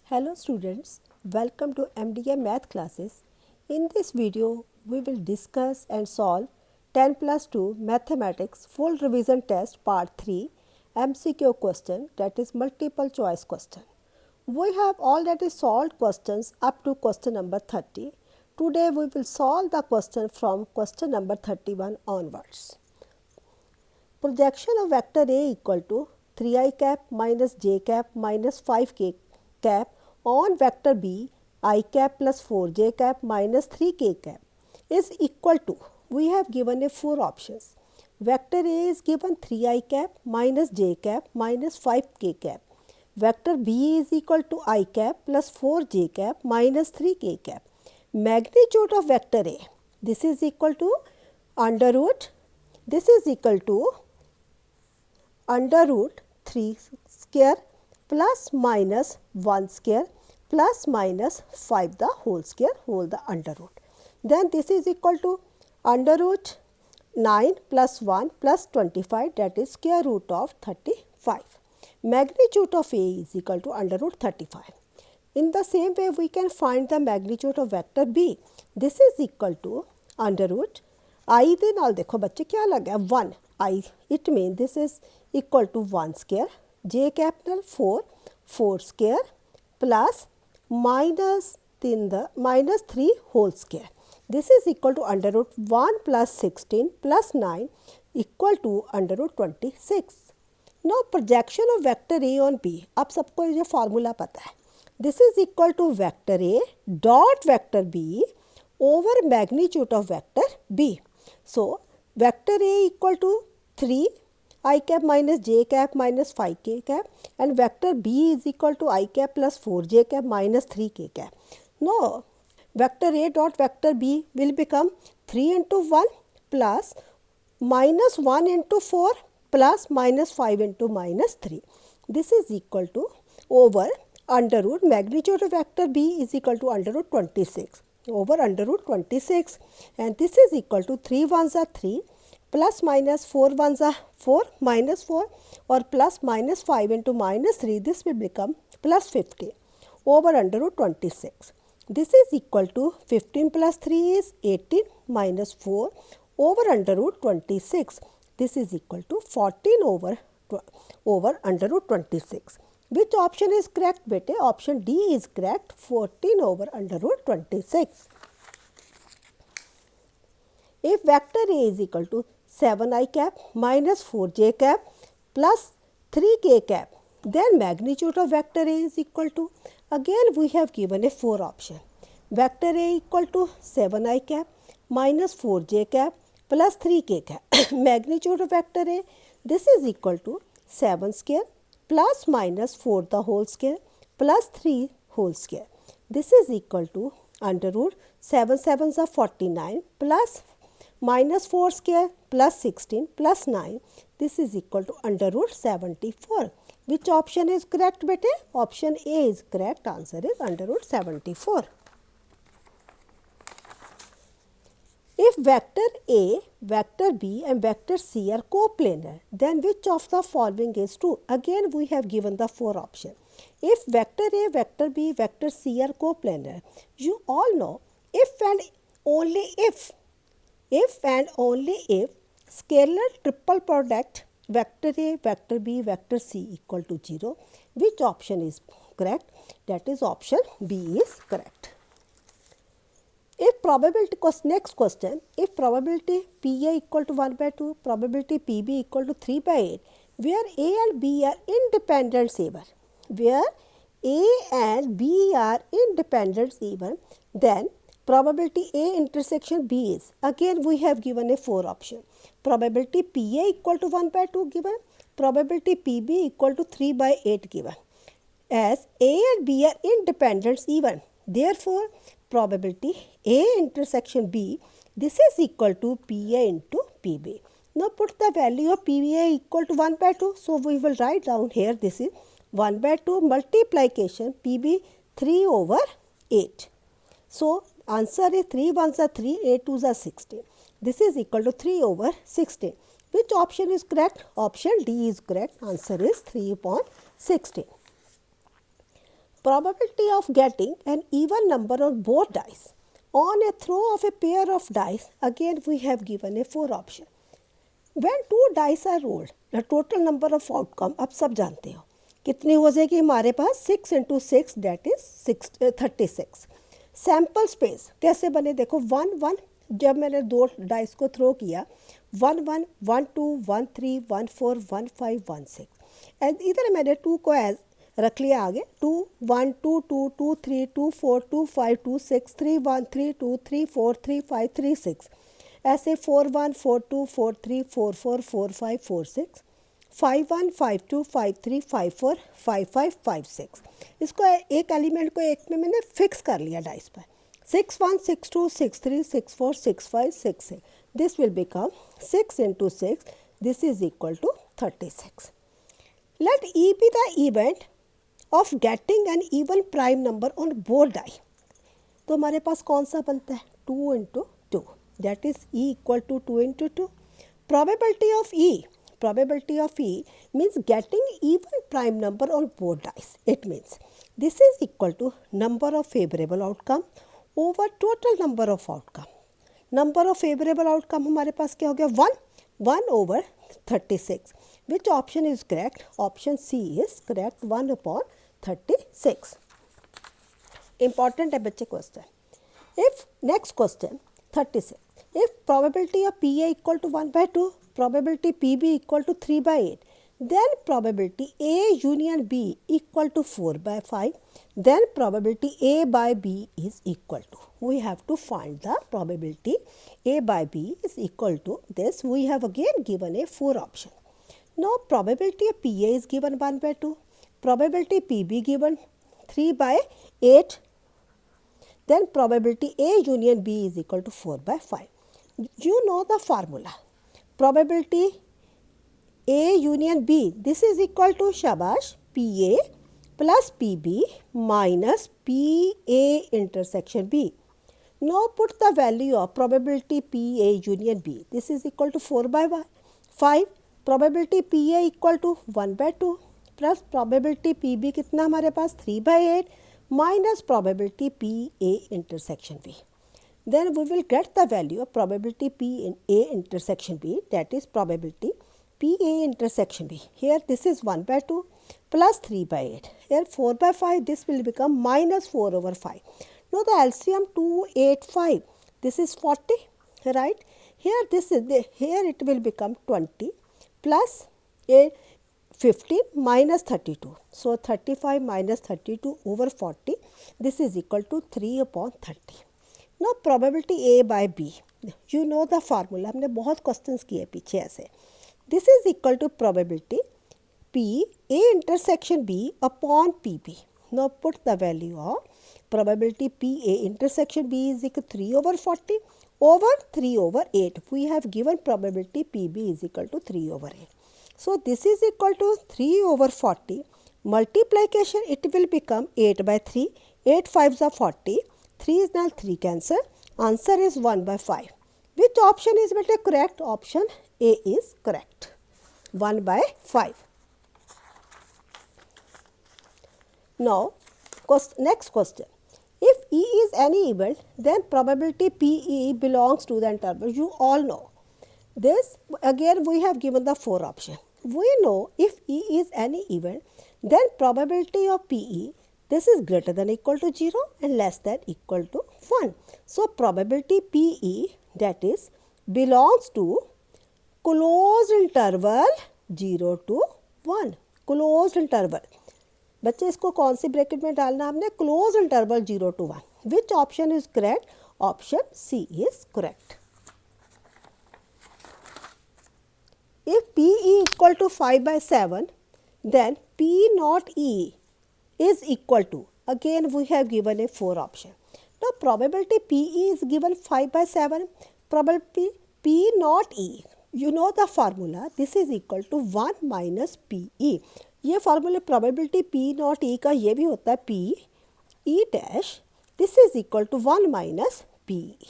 Hello students, welcome to MDA math classes. In this video, we will discuss and solve 10 plus 2 mathematics full revision test part 3 MCQ question, that is multiple choice question. We have already solved questions up to question number 30. Today we will solve the question from question number 31 onwards. Projection of vector A equal to 3i cap minus j cap minus 5k cap on vector B I cap plus 4j cap minus 3k cap is equal to, we have given a 4 options. Vector A is given 3i cap minus j cap minus 5k cap. Vector B is equal to I cap plus 4j cap minus 3k cap. Magnitude of vector A, this is equal to under root, this is equal to under root 3 square plus minus 1 square plus minus 5 the whole square whole the under root. Then this is equal to under root 9 plus 1 plus 25, that is square root of 35. Magnitude of A is equal to under root 35. In the same way, we can find the magnitude of vector B. This is equal to under root I ਦੇ ਨਾਲ देखो बच्चे क्या लगा 1 I, it means this is equal to 1 square, j capital 4 square plus minus 3 whole square. This is equal to under root 1 plus 16 plus 9 equal to under root 26. Now projection of vector A on B. अब सबको ये formula पता है. This is equal to vector A dot vector B over magnitude of vector B. So vector A equal to 3 I cap minus j cap minus 5k cap and vector B is equal to I cap plus 4j cap minus 3k cap. No, vector A dot vector B will become 3 into 1 plus minus 1 into 4 plus minus 5 into minus 3. This is equal to over under root magnitude of vector B is equal to under root 26 over under root 26, and this is equal to 3 ones are 3 plus minus 4 ones are 4 minus 4 or plus minus 5 into minus 3, this will become plus 50 over under root 26. This is equal to 15 plus 3 is 18 minus 4 over under root 26. This is equal to 14 over under root 26. Which option is correct, bete? Option D is correct, 14 over under root 26. If vector A is equal to 7i cap minus 4j cap plus 3k cap, then magnitude of vector A is equal to, again we have given a 4 option. Vector A equal to 7i cap minus 4j cap plus 3k cap. Magnitude of vector A, this is equal to 7 square plus minus 4 the whole square plus 3 whole square. This is equal to under root 7 sevens are 49 plus minus 4 square plus 16 plus 9. This is equal to under root 74. Which option is correct, bete? Option A is correct. Answer is under root 74. If vector A, vector B and vector C are coplanar, then which of the following is true? Again we have given the 4 options. If vector A, vector B, vector C are coplanar, you all know if and only if scalar triple product vector A, vector B, vector C equal to 0, which option is correct? That is option B is correct. If probability, next question, if probability PA equal to 1 by 2, probability PB equal to 3 by 8, where A and B are independent even, where A and B are independent even, then probability A intersection B is, again we have given a 4 option. Probability PA equal to 1 by 2 given, probability PB equal to 3 by 8 given. As A and B are independent even, therefore probability A intersection B, this is equal to PA into PB. Now put the value of PA equal to 1 by 2. So we will write down here, this is 1 by 2 multiplication PB 3 over 8. So answer is 3 ones are 3, 8 twos are 16. This is equal to 3 over 16. Which option is correct? Option D is correct. Answer is 3 upon 16. probability of getting an even number on both dice. On a throw of a pair of dice, again we have given a 4 option. When 2 dice are rolled, the total number of outcome अब सब जानते हो कितनी हो जाएगी हमारे पास 6 into 6 that is 36. Sample space कैसे बने देखो 1 1 जब मैंने 2 डाइस को थ्रो किया 1 1 1 2 1 3 1 4 1 5 1 6 एंड इधर मैंने 2 को एज रख लिया आगे 2 1 2 2 2 3 2 4 2 5 2 6 3 1 3 2 3 4 3 5 3 6 ऐसे 4 1 4 2 4 3 4 4 4 5 4 6 5 1 5 2 5 3 5 4 5 5 5 6 इसको एक एलिमेंट को एक में मैंने फिक्स कर लिया डाइस पर 6 1 6 2 6 3 6 4 6 5 6 6 this will become 6 into 6 this is equal to 36. Let E be the event of getting an even prime number on both die. तो हमारे पास कौन सा बनता है 2 into 2 that is E equal to 2 into 2. Probability of E means getting even prime number on both dice. It means this is equal to number of favorable outcome over total number of outcome. Number of favorable outcome हमारे पास क्या हो गया 1 over 36. Which option is correct? Option C is correct 1 upon 36. Important है बच्चे question. If next question 36. If probability of PA equal to 1 by 2, probability PB equal to 3 by 8, then probability A union B equal to 4 by 5, then probability A by B is equal to. We have to find the probability A by B is equal to this. We have again given a 4 option. Now probability of PA is given 1 by 2, probability PB given 3 by 8, then probability A union B is equal to 4 by 5. You know the formula. Probability A union B, this is equal to shabash PA plus PB minus PA intersection B. Now put the value of probability PA union B. This is equal to 4 by 5. Probability PA equal to 1 by 2 plus probability PB कितना हमारे पास 3 by 8 minus probability PA intersection B. Then we will get the value of probability PA intersection B, that is probability PA intersection B. Here this is 1 by 2 plus 3 by 8. Here 4 by 5, this will become minus 4 over 5. Now the LCM 2, 8, 5. This is 40, right? Here here it will become 20 plus 15 minus 32. So 35 minus 32 over 40. This is equal to 3 upon 30. Now probability A by B. You know the formula. हमने बहुत questions किए पीछे ऐसे. This is equal to probability P A intersection B upon PB. Now put the value of probability P A intersection B is equal to 3 over 40 over 3 over 8. We have given probability PB is equal to 3 over 8. So this is equal to 3 over 40. Multiplication, it will become 8 by 3. 8 5s are 40. 3 is now 3 cancel. Answer is 1 by 5. Which option is better correct? Option A is correct. 1 by 5. Now, next question. If E is any event, then probability PE belongs to the interval. You all know. This, again we have given the 4 option. We know if E is any event, then probability of PE, this is greater than equal to 0 and less than equal to 1. So probability PE, that is belongs to closed interval 0 to 1. Closed interval. बच्चे इसको कौन सी bracket में डालना हमने close interval 0 to 1. Which option is correct? Option C is correct. If PE equal to 5 by 7, then P naught E is equal to, again we have given a 4 option. Now probability PE is given 5 by 7, probability P naught E, you know the formula, this is equal to 1 minus PE. ये फॉर्मूले probability P not E का ये भी होता है P E dash, this is equal to 1 minus P E.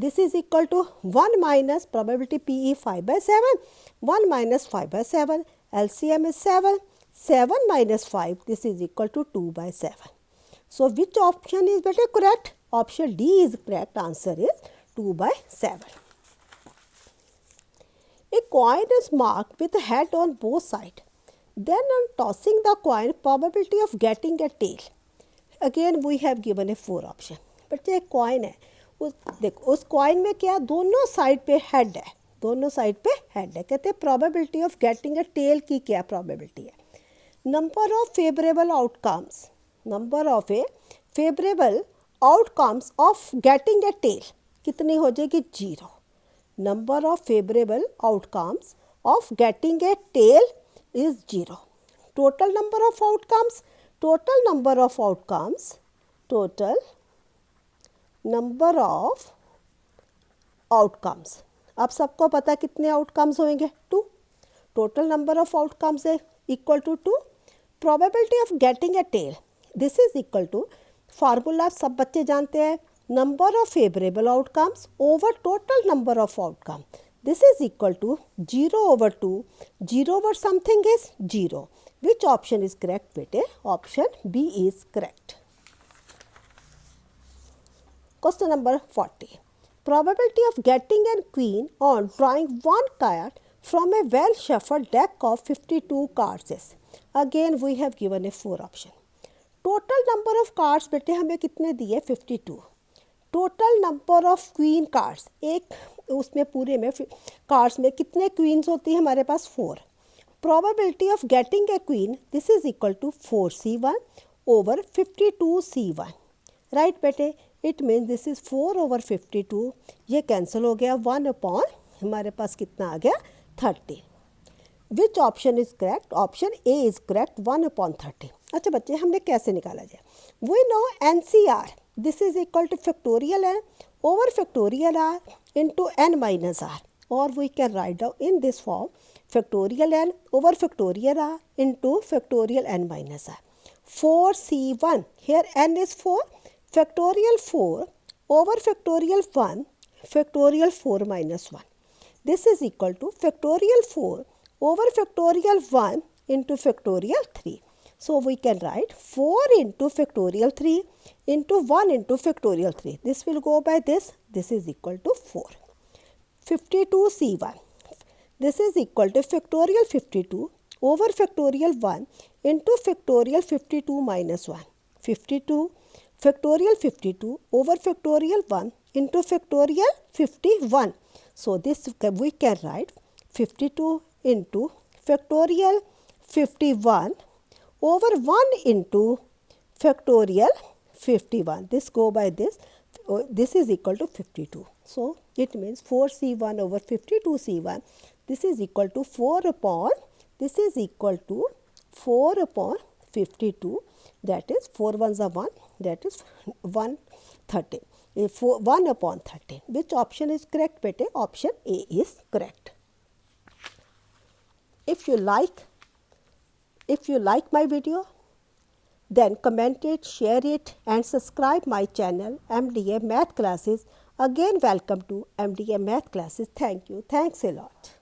This is equal to 1 minus probability PE 5 by 7, 1 minus 5 by 7, LCM is 7, 7 minus 5, this is equal to 2 by 7. So which option is better correct? Option D is correct. Answer is 2 by 7. A coin is marked with a head on both sides. Then on tossing the coin, probability of getting a tail. Again we have given a 4 option. बच्चे एक coin है, देखो उस coin में क्या दोनों side पे head है, दोनों साइड पे हेड है. कहते हैं probability of getting a tail की क्या प्रोबेबिलिटी है. Number of favourable outcomes, number of a favourable outcomes of getting a tail कितनी हो जाएगी? 0. Number of favourable outcomes of getting a tail is 0. Total number of outcomes, total number of outcomes, total number of outcomes. अब सबको पता कितने outcomes होंगे? 2. Total number of outcomes है equal to 2. Probability of getting a tail, this is equal to, formula सब बच्चे जानते हैं, number of favourable outcomes over total number of outcome. This is equal to 0 over 2. 0 over something is 0. Which option is correct बेटे? Option B is correct. Question number 40. Probability of getting a queen on drawing one card from a well shuffled deck of 52 cards is. Again we have given a 4 option. Total number of cards बेटे हमें कितने दिए? 52. Total number of queen cards, एक उसमें पूरे में cards में कितने क्वींस होती है हमारे पास? 4. Probability of getting a queen, this is equal to 4c1 over 52c1. Right बेटे, it means this is 4 over 52. ये कैंसिल हो गया, 1 upon हमारे पास कितना आ गया? 30. Which option is correct? Option A is correct, 1 upon 30. अच्छा बच्चे, हमने कैसे निकाला जाए? We know NCR, this is equal to factorial n over factorial r into n minus r, or we can write down in this form factorial n over factorial r into factorial n minus r. 4c1, here n is 4, factorial 4 over factorial 1 factorial 4 minus 1. This is equal to factorial 4 over factorial 1 into factorial 3. So we can write 4 into factorial 3 into 1 into factorial 3. This will go by this. This is equal to 4. 52c1. This is equal to factorial 52 over factorial 1 into factorial 52 minus 1. 52 factorial 52 over factorial 1 into factorial 51. So this we can write 52 into factorial 51 over 1 into factorial 51. This go by this. This is equal to 52. So it means 4c1 over 52c1. This is equal to 4 upon, this is equal to 4 upon 52. That is 4 ones are 1. That is 130. 1 upon 30. Which option is correct bete? Option A is correct. If you like my video, then comment it, share it and subscribe my channel MDA Math Classes. Again welcome to MDA Math Classes. Thank you. Thanks a lot.